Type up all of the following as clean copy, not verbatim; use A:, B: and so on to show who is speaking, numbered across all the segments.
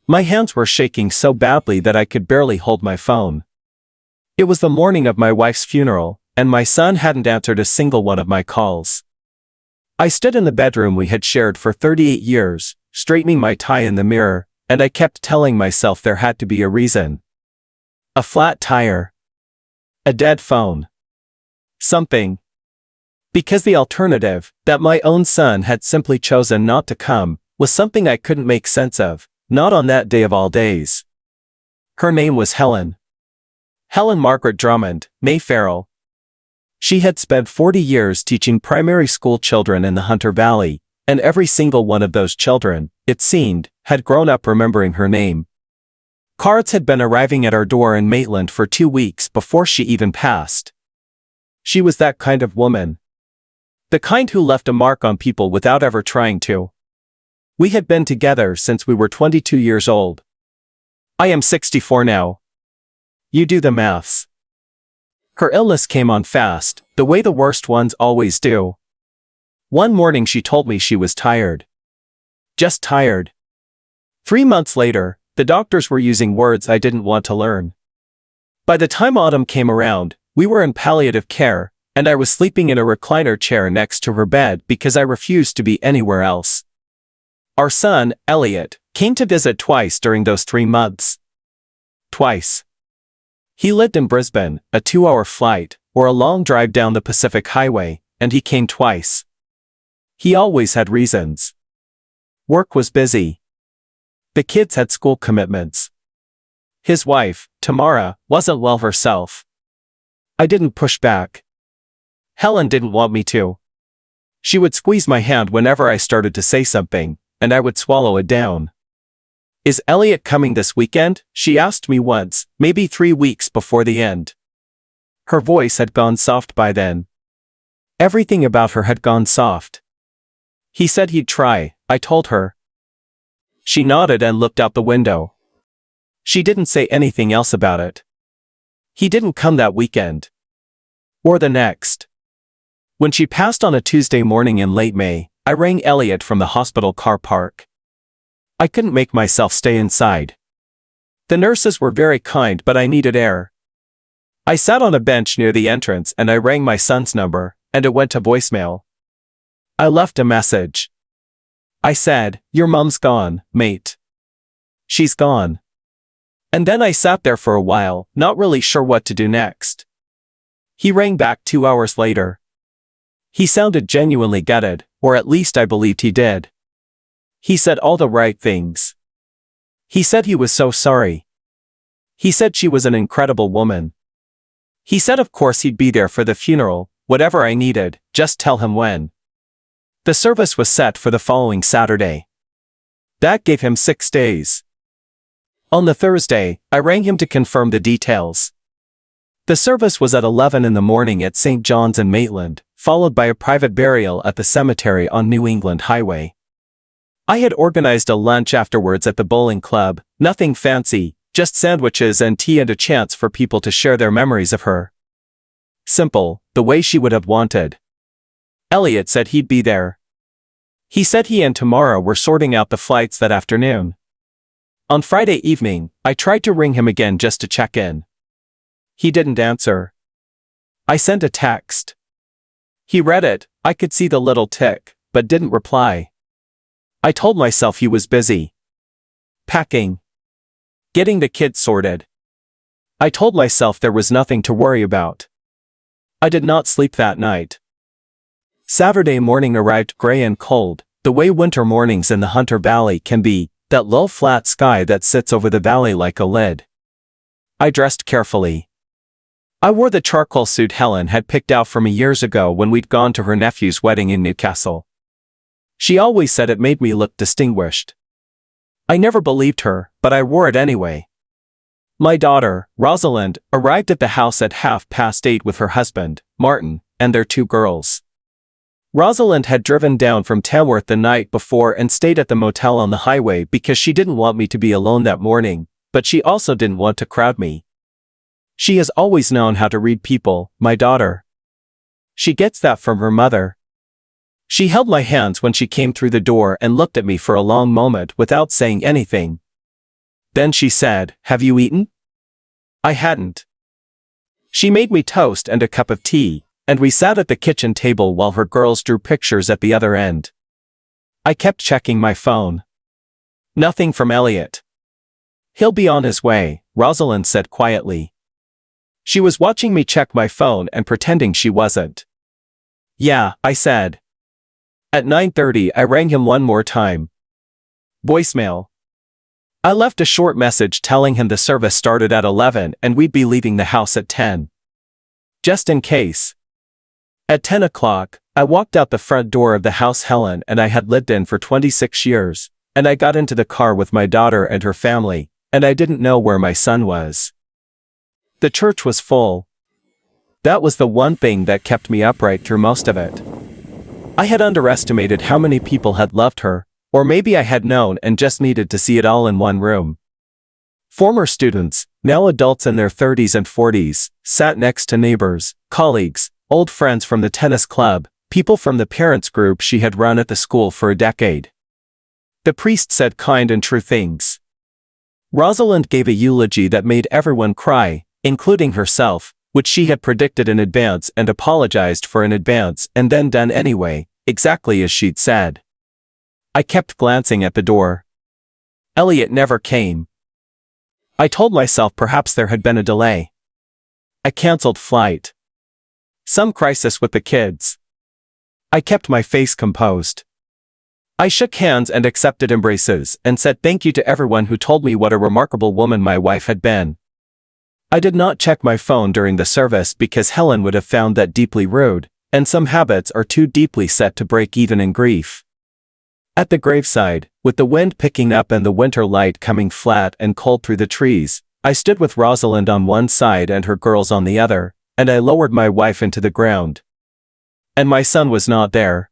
A: My hands were shaking so badly that I could barely hold my phone. It was the morning of my wife's funeral, and my son hadn't answered a single one of my calls. I stood in the bedroom we had shared for 38 years, straightening my tie in the mirror, and I kept telling myself there had to be a reason. A flat tire. A dead phone. Something. Because the alternative, that my own son had simply chosen not to come, was something I couldn't make sense of, not on that day of all days. Her name was Helen. Helen Margaret Drummond, May Farrell. She had spent 40 years teaching primary school children in the Hunter Valley, and every single one of those children, it seemed, had grown up remembering her name. Cards had been arriving at our door in Maitland for 2 weeks before she even passed. She was that kind of woman. The kind who left a mark on people without ever trying to. We had been together since we were 22 years old. I am 64 now. You do the maths. Her illness came on fast, the way the worst ones always do. One morning she told me she was tired. Just tired. 3 months later, the doctors were using words I didn't want to learn. By the time autumn came around, we were in palliative care, and I was sleeping in a recliner chair next to her bed because I refused to be anywhere else. Our son, Elliot, came to visit twice during those 3 months. Twice. He lived in Brisbane, a 2-hour flight, or a long drive down the Pacific Highway, and he came twice. He always had reasons. Work was busy. The kids had school commitments. His wife, Tamara, wasn't well herself. I didn't push back. Helen didn't want me to. She would squeeze my hand whenever I started to say something, and I would swallow it down. Is Elliot coming this weekend? She asked me once, maybe 3 weeks before the end. Her voice had gone soft by then. Everything about her had gone soft. He said he'd try, I told her. She nodded and looked out the window. She didn't say anything else about it. He didn't come that weekend. Or the next. When she passed on a Tuesday morning in late May, I rang Elliot from the hospital car park. I couldn't make myself stay inside. The nurses were very kind, but I needed air. I sat on a bench near the entrance and I rang my son's number, and it went to voicemail. I left a message. I said, "Your mom's gone, mate. She's gone." And then I sat there for a while, not really sure what to do next. He rang back 2 hours later. He sounded genuinely gutted, or at least I believed he did. He said all the right things. He said he was so sorry. He said she was an incredible woman. He said of course he'd be there for the funeral, whatever I needed, just tell him when. The service was set for the following Saturday. That gave him 6 days. On the Thursday, I rang him to confirm the details. The service was at 11 in the morning at St. John's in Maitland, followed by a private burial at the cemetery on New England Highway. I had organized a lunch afterwards at the bowling club, nothing fancy, just sandwiches and tea and a chance for people to share their memories of her. Simple, the way she would have wanted. Elliot said he'd be there. He said he and Tamara were sorting out the flights that afternoon. On Friday evening, I tried to ring him again just to check in. He didn't answer. I sent a text. He read it, I could see the little tick, but didn't reply. I told myself he was busy. Packing. Getting the kids sorted. I told myself there was nothing to worry about. I did not sleep that night. Saturday morning arrived gray and cold, the way winter mornings in the Hunter Valley can be, that low flat sky that sits over the valley like a lid. I dressed carefully. I wore the charcoal suit Helen had picked out for me years ago when we'd gone to her nephew's wedding in Newcastle. She always said it made me look distinguished. I never believed her, but I wore it anyway. My daughter, Rosalind, arrived at the house at 8:30 with her husband, Martin, and their 2 girls. Rosalind had driven down from Tamworth the night before and stayed at the motel on the highway because she didn't want me to be alone that morning, but she also didn't want to crowd me. She has always known how to read people, my daughter. She gets that from her mother. She held my hands when she came through the door and looked at me for a long moment without saying anything. Then she said, "Have you eaten?" I hadn't. She made me toast and a cup of tea, and we sat at the kitchen table while her girls drew pictures at the other end. I kept checking my phone. Nothing from Elliot. "He'll be on his way," Rosalind said quietly. She was watching me check my phone and pretending she wasn't. "Yeah," I said. At 9:30 I rang him one more time. Voicemail. I left a short message telling him the service started at 11 and we'd be leaving the house at 10. Just in case. At 10 o'clock, I walked out the front door of the house Helen and I had lived in for 26 years, and I got into the car with my daughter and her family, and I didn't know where my son was. The church was full. That was the one thing that kept me upright through most of it. I had underestimated how many people had loved her, or maybe I had known and just needed to see it all in one room. Former students, now adults in their 30s and 40s, sat next to neighbors, colleagues, old friends from the tennis club, people from the parents group she had run at the school for a decade. The priest said kind and true things. Rosalind gave a eulogy that made everyone cry, including herself, which she had predicted in advance and apologized for in advance and then done anyway, exactly as she'd said. I kept glancing at the door. Elliot never came. I told myself perhaps there had been a delay. A cancelled flight. Some crisis with the kids. I kept my face composed. I shook hands and accepted embraces and said thank you to everyone who told me what a remarkable woman my wife had been. I did not check my phone during the service because Helen would have found that deeply rude, and some habits are too deeply set to break even in grief. At the graveside, with the wind picking up and the winter light coming flat and cold through the trees, I stood with Rosalind on one side and her girls on the other, and I lowered my wife into the ground. And my son was not there.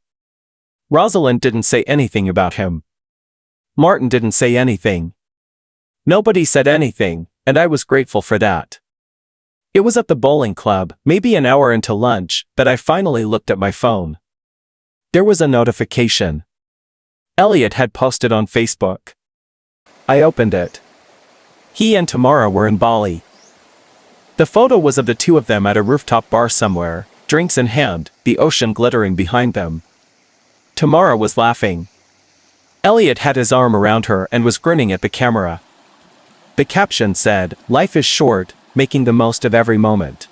A: Rosalind didn't say anything about him. Martin didn't say anything. Nobody said anything, and I was grateful for that. It was at the bowling club, maybe an hour into lunch, that I finally looked at my phone. There was a notification. Elliot had posted on Facebook. I opened it. He and Tamara were in Bali. The photo was of the two of them at a rooftop bar somewhere, drinks in hand, the ocean glittering behind them. Tamara was laughing. Elliot had his arm around her and was grinning at the camera. The caption said, "Life is short, making the most of every moment."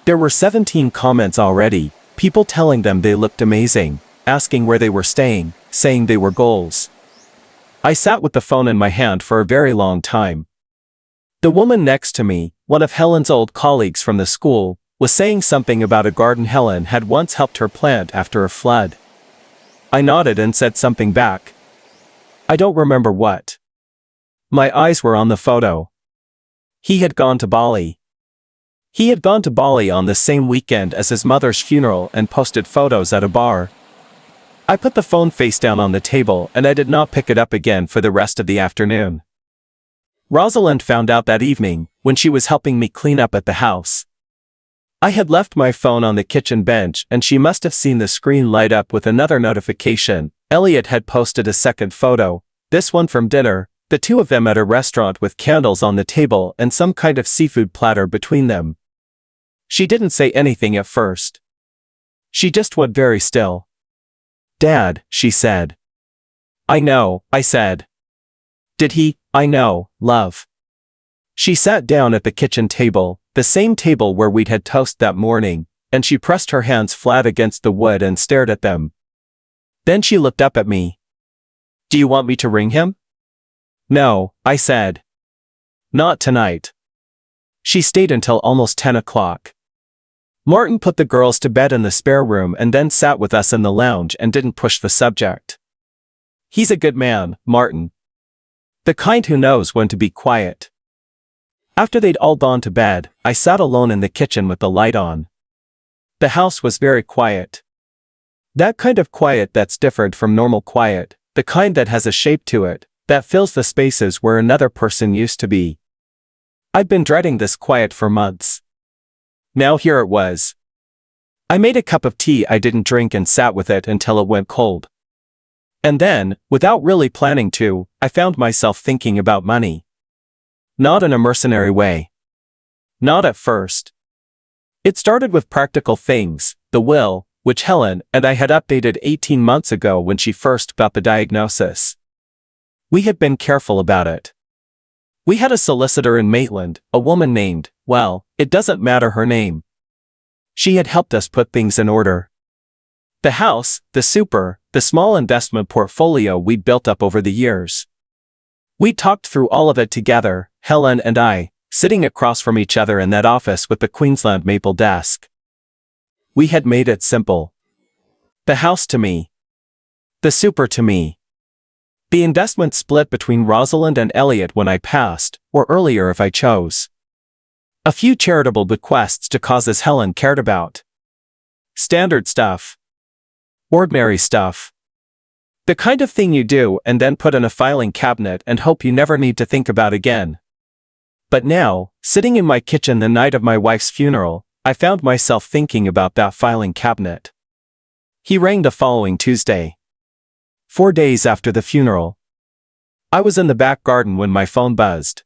A: There were 17 comments already, people telling them they looked amazing, asking where they were staying, saying they were goals. I sat with the phone in my hand for a very long time. The woman next to me, one of Helen's old colleagues from the school, was saying something about a garden Helen had once helped her plant after a flood. I nodded and said something back. I don't remember what. My eyes were on the photo. He had gone to Bali. He had gone to Bali on the same weekend as his mother's funeral and posted photos at a bar. I put the phone face down on the table and I did not pick it up again for the rest of the afternoon. Rosalind found out that evening, when she was helping me clean up at the house. I had left my phone on the kitchen bench and she must have seen the screen light up with another notification. Elliot had posted a second photo, this one from dinner, the two of them at a restaurant with candles on the table and some kind of seafood platter between them. She didn't say anything at first. She just went very still. "Dad," she said. "I know," I said. "Did he?" "I know, love." She sat down at the kitchen table, the same table where we'd had toast that morning, and she pressed her hands flat against the wood and stared at them. Then she looked up at me. "Do you want me to ring him?" "No," I said. "Not tonight." She stayed until almost 10 o'clock. Martin put the girls to bed in the spare room and then sat with us in the lounge and didn't push the subject. He's a good man, Martin. The kind who knows when to be quiet. After they'd all gone to bed, I sat alone in the kitchen with the light on. The house was very quiet. That kind of quiet that's different from normal quiet, the kind that has a shape to it, that fills the spaces where another person used to be. I'd been dreading this quiet for months. Now here it was. I made a cup of tea I didn't drink and sat with it until it went cold. And then, without really planning to, I found myself thinking about money. Not in a mercenary way. Not at first. It started with practical things, the will, which Helen and I had updated 18 months ago when she first got the diagnosis. We had been careful about it. We had a solicitor in Maitland, a woman named, well, it doesn't matter her name. She had helped us put things in order. The house, the small investment portfolio we'd built up over the years. We talked through all of it together, Helen and I, sitting across from each other in that office with the Queensland maple desk. We had made it simple. The house to me. The super to me. The investment split between Rosalind and Elliot when I passed, or earlier if I chose. A few charitable bequests to causes Helen cared about. Standard stuff. Ordinary stuff. The kind of thing you do and then put in a filing cabinet and hope you never need to think about again. But now, sitting in my kitchen the night of my wife's funeral, I found myself thinking about that filing cabinet. He rang the following Tuesday. 4 days after the funeral. I was in the back garden when my phone buzzed.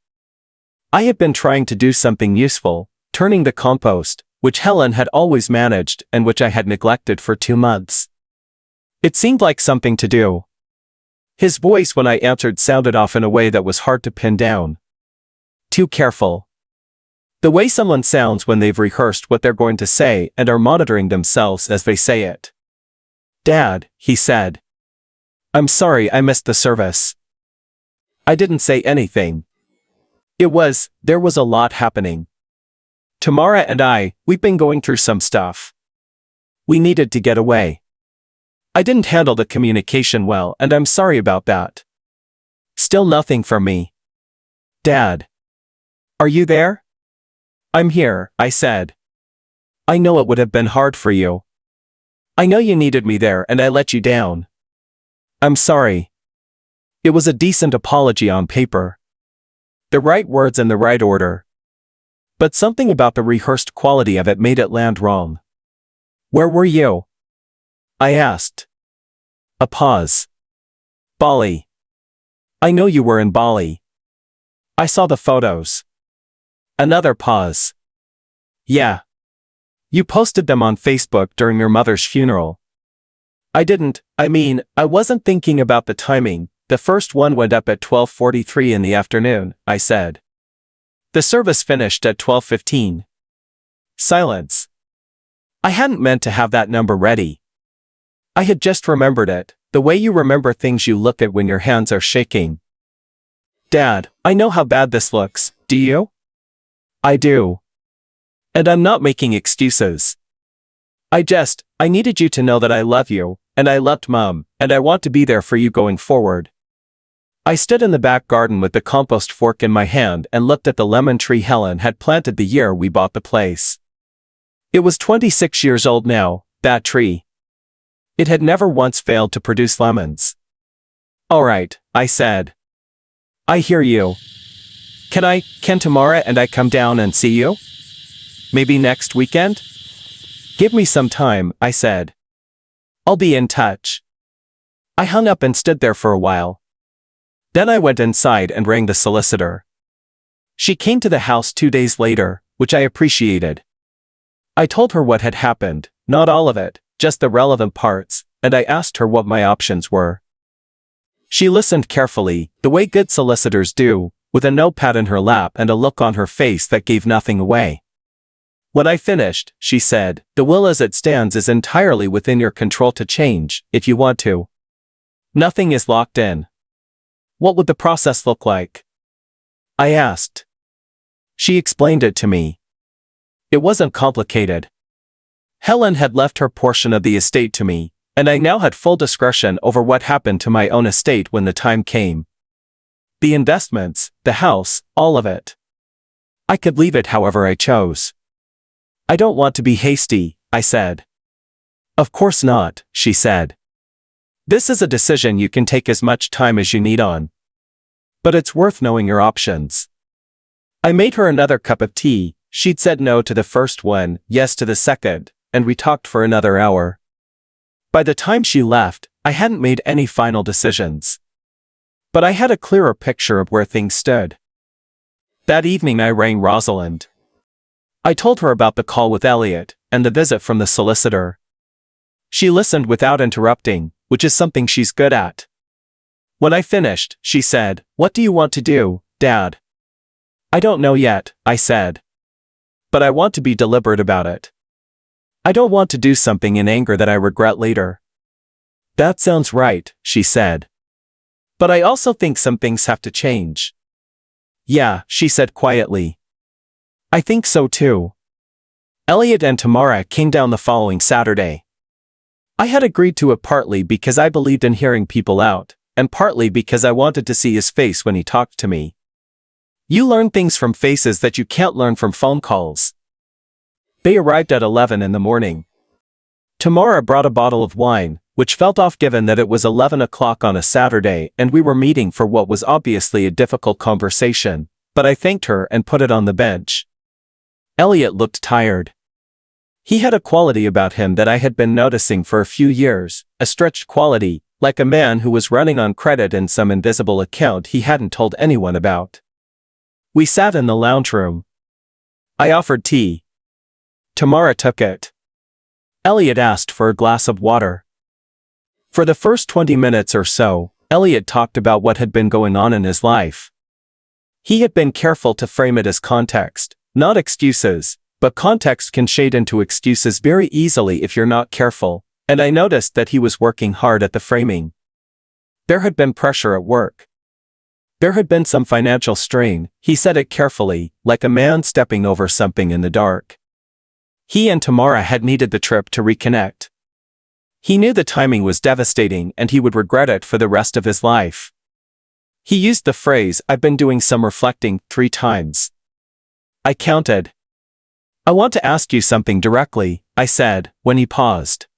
A: I had been trying to do something useful, turning the compost, which Helen had always managed and which I had neglected for 2 months. It seemed like something to do. His voice when I answered sounded off in a way that was hard to pin down. Too careful. The way someone sounds when they've rehearsed what they're going to say and are monitoring themselves as they say it. Dad, he said. I'm sorry I missed the service. I didn't say anything. There was a lot happening. Tamara and we've been going through some stuff. We needed to get away. I didn't handle the communication well and I'm sorry about that. Still nothing from me. Dad. Are you there? I'm here, I said. I know it would have been hard for you. I know you needed me there and I let you down. I'm sorry. It was a decent apology on paper. The right words in the right order. But something about the rehearsed quality of it made it land wrong. Where were you? I asked. A pause. Bali. I know you were in Bali. I saw the photos. Another pause. Yeah. You posted them on Facebook during your mother's funeral. I wasn't thinking about the timing. The first one went up at 12:43 in the afternoon, I said. The service finished at 12:15. Silence. I hadn't meant to have that number ready. I had just remembered it, the way you remember things you look at when your hands are shaking. Dad, I know how bad this looks, do you? I do. And I'm not making excuses. I needed you to know that I love you, and I loved Mom, and I want to be there for you going forward. I stood in the back garden with the compost fork in my hand and looked at the lemon tree Helen had planted the year we bought the place. It was 26 years old now, that tree. It had never once failed to produce lemons. All right, I said. I hear you. Can Tamara and I come down and see you? Maybe next weekend? Give me some time, I said. I'll be in touch. I hung up and stood there for a while. Then I went inside and rang the solicitor. She came to the house 2 days later, which I appreciated. I told her what had happened, not all of it, just the relevant parts, and I asked her what my options were. She listened carefully, the way good solicitors do, with a notepad in her lap and a look on her face that gave nothing away. When I finished, she said, the will as it stands is entirely within your control to change, if you want to. Nothing is locked in. What would the process look like? I asked. She explained it to me. It wasn't complicated. Helen had left her portion of the estate to me, and I now had full discretion over what happened to my own estate when the time came. The investments, the house, all of it. I could leave it however I chose. I don't want to be hasty, I said. Of course not, she said. This is a decision you can take as much time as you need on. But it's worth knowing your options. I made her another cup of tea. She'd said no to the first one, yes to the second, and we talked for another hour. By the time she left, I hadn't made any final decisions. But I had a clearer picture of where things stood. That evening I rang Rosalind. I told her about the call with Elliot, and the visit from the solicitor. She listened without interrupting, which is something she's good at. When I finished, she said, "What do you want to do, Dad?" "I don't know yet," I said. "But I want to be deliberate about it. I don't want to do something in anger that I regret later." "That sounds right," she said. "But I also think some things have to change." "Yeah," she said quietly. "I think so too." Elliot and Tamara came down the following Saturday. I had agreed to it partly because I believed in hearing people out, and partly because I wanted to see his face when he talked to me. You learn things from faces that you can't learn from phone calls. They arrived at 11 in the morning. Tamara brought a bottle of wine, which felt off given that it was 11 o'clock on a Saturday and we were meeting for what was obviously a difficult conversation, but I thanked her and put it on the bench. Elliot looked tired. He had a quality about him that I had been noticing for a few years, a stretched quality, like a man who was running on credit in some invisible account he hadn't told anyone about. We sat in the lounge room. I offered tea. Tamara took it. Elliot asked for a glass of water. For the first 20 minutes or so, Elliot talked about what had been going on in his life. He had been careful to frame it as context, not excuses, but context can shade into excuses very easily if you're not careful, and I noticed that he was working hard at the framing. There had been pressure at work. There had been some financial strain, he said it carefully, like a man stepping over something in the dark. He and Tamara had needed the trip to reconnect. He knew the timing was devastating and he would regret it for the rest of his life. He used the phrase, "I've been doing some reflecting," 3 times. I counted. "I want to ask you something directly," I said, when he paused.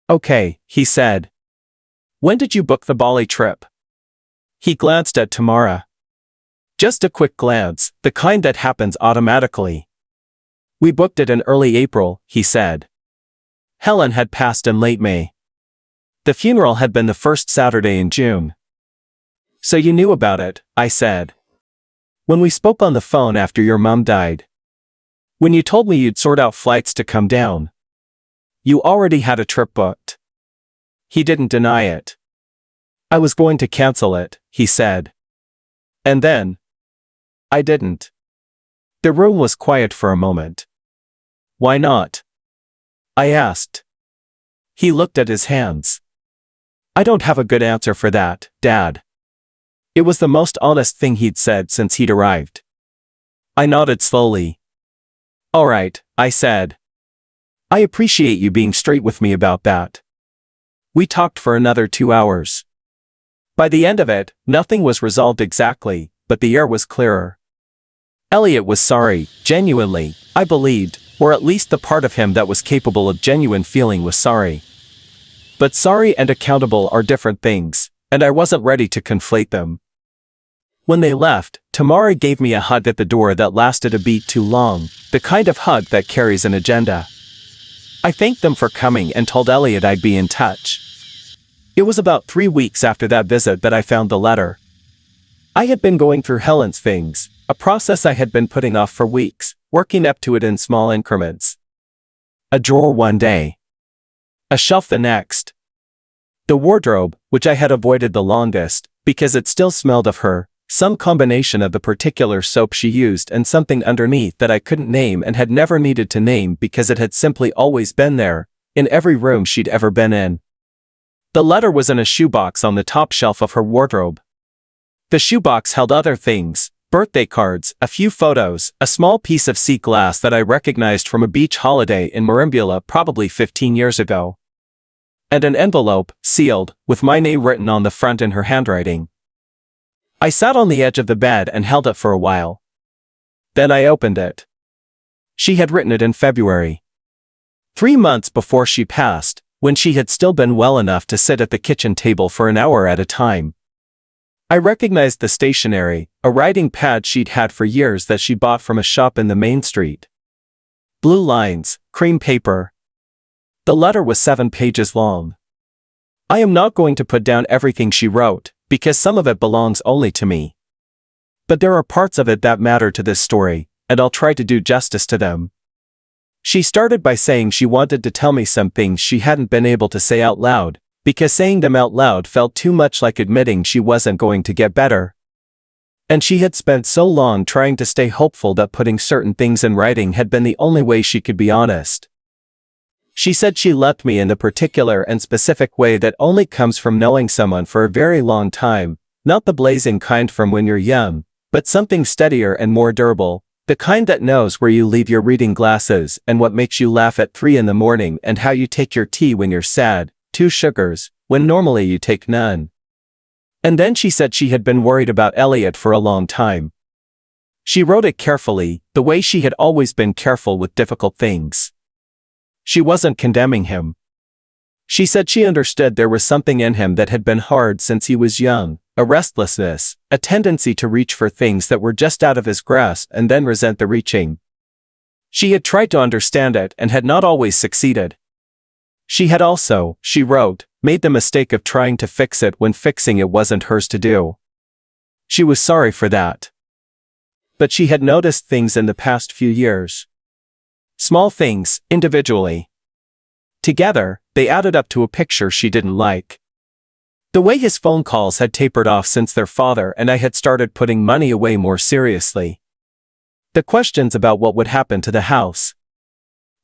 A: "Okay," he said. "When did you book the Bali trip?" He glanced at Tamara. Just a quick glance, the kind that happens automatically. "We booked it in early April," he said. Helen had passed in late May. The funeral had been the first Saturday in June. "So you knew about it," I said. "When we spoke on the phone after your mom died. When you told me you'd sort out flights to come down. You already had a trip booked." He didn't deny it. "I was going to cancel it," he said. "And then?" "I didn't." The room was quiet for a moment. "Why not?" I asked. He looked at his hands. "I don't have a good answer for that, Dad." It was the most honest thing he'd said since he'd arrived. I nodded slowly. "All right," I said. "I appreciate you being straight with me about that." We talked for another 2 hours. By the end of it, nothing was resolved exactly, but the air was clearer. Elliot was sorry, genuinely, I believed, or at least the part of him that was capable of genuine feeling was sorry. But sorry and accountable are different things, and I wasn't ready to conflate them. When they left, Tamara gave me a hug at the door that lasted a beat too long, the kind of hug that carries an agenda. I thanked them for coming and told Elliot I'd be in touch. It was about 3 weeks after that visit that I found the letter. I had been going through Helen's things, a process I had been putting off for weeks, working up to it in small increments. A drawer one day. A shelf the next. The wardrobe, which I had avoided the longest, because it still smelled of her, some combination of the particular soap she used and something underneath that I couldn't name and had never needed to name because it had simply always been there, in every room she'd ever been in. The letter was in a shoebox on the top shelf of her wardrobe. The shoebox held other things, birthday cards, a few photos, a small piece of sea glass that I recognized from a beach holiday in Marimbula probably 15 years ago. And an envelope, sealed, with my name written on the front in her handwriting. I sat on the edge of the bed and held it for a while. Then I opened it. She had written it in February. 3 months before she passed, when she had still been well enough to sit at the kitchen table for an hour at a time. I recognized the stationery, a writing pad she'd had for years that she bought from a shop in the main street. Blue lines, cream paper. The letter was 7 pages long. I am not going to put down everything she wrote, because some of it belongs only to me. But there are parts of it that matter to this story, and I'll try to do justice to them. She started by saying she wanted to tell me some things she hadn't been able to say out loud, because saying them out loud felt too much like admitting she wasn't going to get better. And she had spent so long trying to stay hopeful that putting certain things in writing had been the only way she could be honest. She said she loved me in the particular and specific way that only comes from knowing someone for a very long time, not the blazing kind from when you're young, but something steadier and more durable, the kind that knows where you leave your reading glasses and what makes you laugh at 3 in the morning and how you take your tea when you're sad, 2 sugars, when normally you take none. And then she said she had been worried about Elliot for a long time. She wrote it carefully, the way she had always been careful with difficult things. She wasn't condemning him. She said she understood there was something in him that had been hard since he was young, a restlessness, a tendency to reach for things that were just out of his grasp and then resent the reaching. She had tried to understand it and had not always succeeded. She had also, she wrote, made the mistake of trying to fix it when fixing it wasn't hers to do. She was sorry for that. But she had noticed things in the past few years. Small things, individually. Together, they added up to a picture she didn't like. The way his phone calls had tapered off since their father and I had started putting money away more seriously. The questions about what would happen to the house.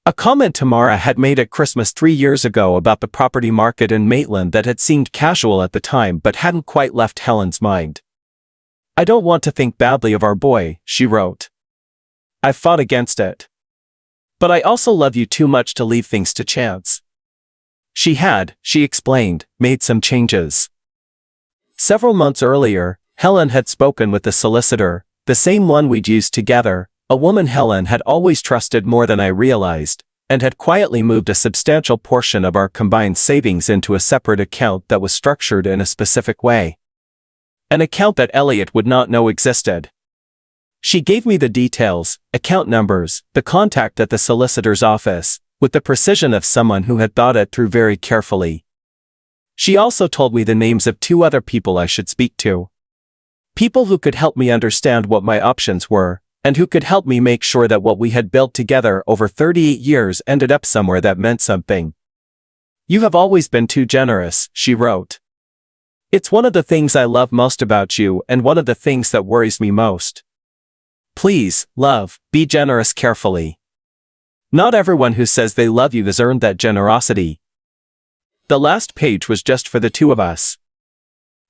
A: A comment Tamara had made at Christmas 3 years ago about the property market in Maitland that had seemed casual at the time but hadn't quite left Helen's mind. I don't want to think badly of our boy, she wrote. I've fought against it. But I also love you too much to leave things to chance. She had, she explained, made some changes. Several months earlier, Helen had spoken with the solicitor, the same one we'd used together, a woman Helen had always trusted more than I realized, and had quietly moved a substantial portion of our combined savings into a separate account that was structured in a specific way. An account that Elliot would not know existed. She gave me the details, account numbers, the contact at the solicitor's office, with the precision of someone who had thought it through very carefully. She also told me the names of 2 other people I should speak to. People who could help me understand what my options were, and who could help me make sure that what we had built together over 38 years ended up somewhere that meant something. You have always been too generous, she wrote. It's one of the things I love most about you and one of the things that worries me most. Please, love, be generous carefully. Not everyone who says they love you has earned that generosity. The last page was just for the 2 of us.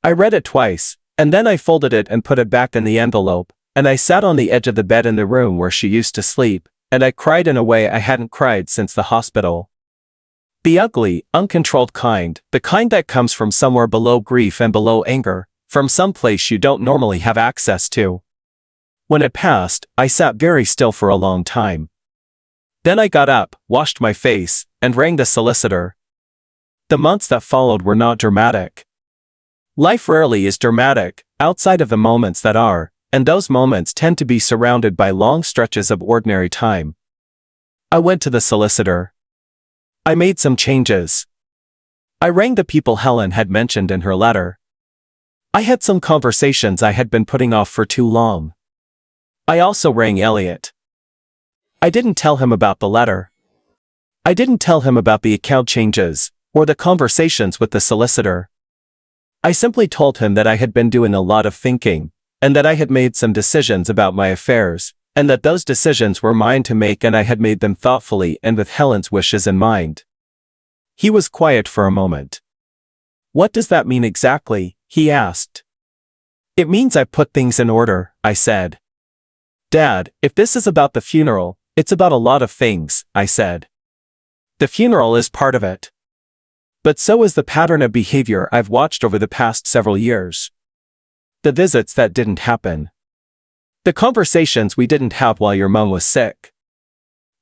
A: I read it twice, and then I folded it and put it back in the envelope, and I sat on the edge of the bed in the room where she used to sleep, and I cried in a way I hadn't cried since the hospital. The ugly, uncontrolled kind, the kind that comes from somewhere below grief and below anger, from some place you don't normally have access to. When it passed, I sat very still for a long time. Then I got up, washed my face, and rang the solicitor. The months that followed were not dramatic. Life rarely is dramatic, outside of the moments that are, and those moments tend to be surrounded by long stretches of ordinary time. I went to the solicitor. I made some changes. I rang the people Helen had mentioned in her letter. I had some conversations I had been putting off for too long. I also rang Elliot. I didn't tell him about the letter. I didn't tell him about the account changes, or the conversations with the solicitor. I simply told him that I had been doing a lot of thinking, and that I had made some decisions about my affairs, and that those decisions were mine to make and I had made them thoughtfully and with Helen's wishes in mind. He was quiet for a moment. What does that mean exactly? He asked. It means I put things in order, I said. Dad, if this is about the funeral, it's about a lot of things, I said. The funeral is part of it. But so is the pattern of behavior I've watched over the past several years. The visits that didn't happen. The conversations we didn't have while your mom was sick.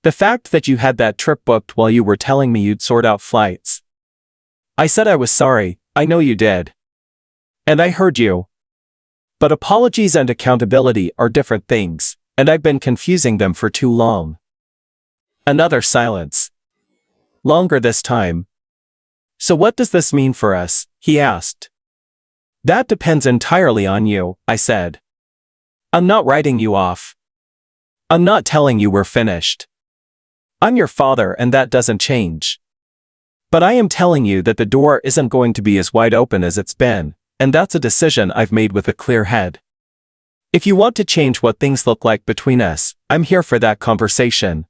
A: The fact that you had that trip booked while you were telling me you'd sort out flights. I said I was sorry, I know you did. And I heard you. But apologies and accountability are different things, and I've been confusing them for too long. Another silence. Longer this time. So what does this mean for us? He asked. That depends entirely on you, I said. I'm not writing you off. I'm not telling you we're finished. I'm your father and that doesn't change. But I am telling you that the door isn't going to be as wide open as it's been, and that's a decision I've made with a clear head. If you want to change what things look like between us, I'm here for that conversation.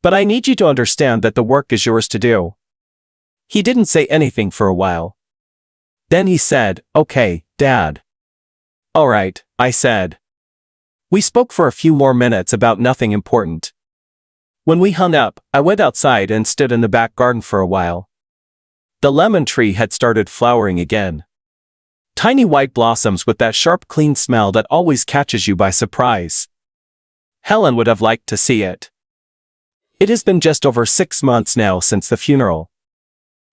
A: But I need you to understand that the work is yours to do. He didn't say anything for a while. Then he said, "Okay, Dad." "All right," I said. We spoke for a few more minutes about nothing important. When we hung up, I went outside and stood in the back garden for a while. The lemon tree had started flowering again. Tiny white blossoms with that sharp, clean smell that always catches you by surprise. Helen would have liked to see it. It has been just over 6 months now since the funeral.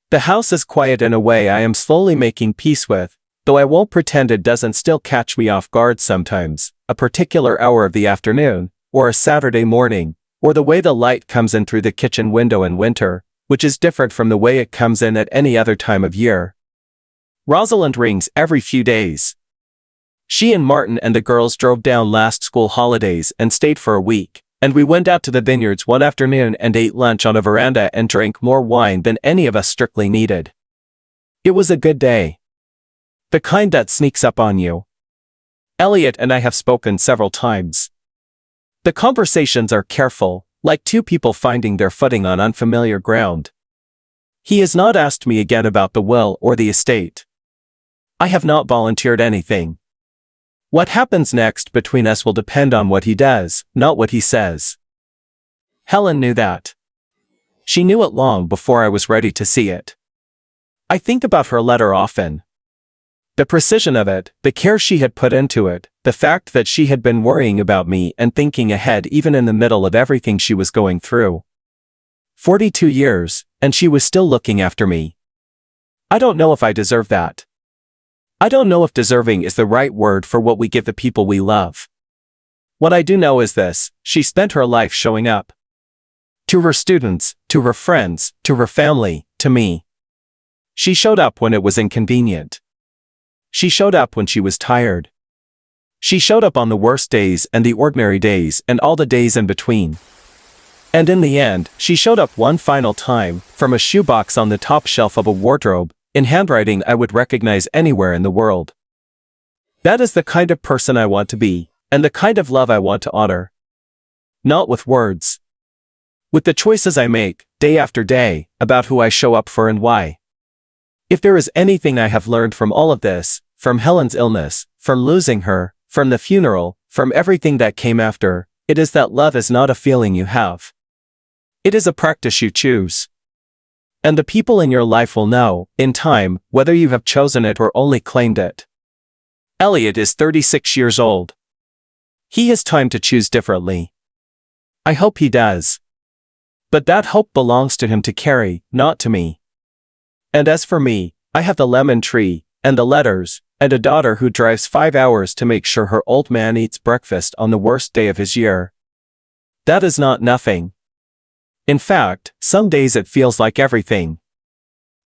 A: The house is quiet in a way I am slowly making peace with, though I won't pretend it doesn't still catch me off guard sometimes, a particular hour of the afternoon, or a Saturday morning, or the way the light comes in through the kitchen window in winter, which is different from the way it comes in at any other time of year. Rosalind rings every few days. She and Martin and the girls drove down last school holidays and stayed for a week, and we went out to the vineyards one afternoon and ate lunch on a veranda and drank more wine than any of us strictly needed. It was a good day. The kind that sneaks up on you. Elliot and I have spoken several times. The conversations are careful, like two people finding their footing on unfamiliar ground. He has not asked me again about the will or the estate. I have not volunteered anything. What happens next between us will depend on what he does, not what he says. Helen knew that. She knew it long before I was ready to see it. I think about her letter often. The precision of it, the care she had put into it, the fact that she had been worrying about me and thinking ahead even in the middle of everything she was going through. 42 years, and she was still looking after me. I don't know if I deserve that. I don't know if deserving is the right word for what we give the people we love. What I do know is this: she spent her life showing up. To her students, to her friends, to her family, to me. She showed up when it was inconvenient. She showed up when she was tired. She showed up on the worst days and the ordinary days and all the days in between. And in the end, she showed up one final time, from a shoebox on the top shelf of a wardrobe, in handwriting I would recognize anywhere in the world. That is the kind of person I want to be, and the kind of love I want to honor. Not with words. With the choices I make, day after day, about who I show up for and why. If there is anything I have learned from all of this, from Helen's illness, from losing her, from the funeral, from everything that came after, it is that love is not a feeling you have. It is a practice you choose. And the people in your life will know, in time, whether you have chosen it or only claimed it. Elliot is 36 years old. He has time to choose differently. I hope he does. But that hope belongs to him to carry, not to me. And as for me, I have the lemon tree, and the letters, and a daughter who drives 5 hours to make sure her old man eats breakfast on the worst day of his year. That is not nothing. In fact, some days it feels like everything.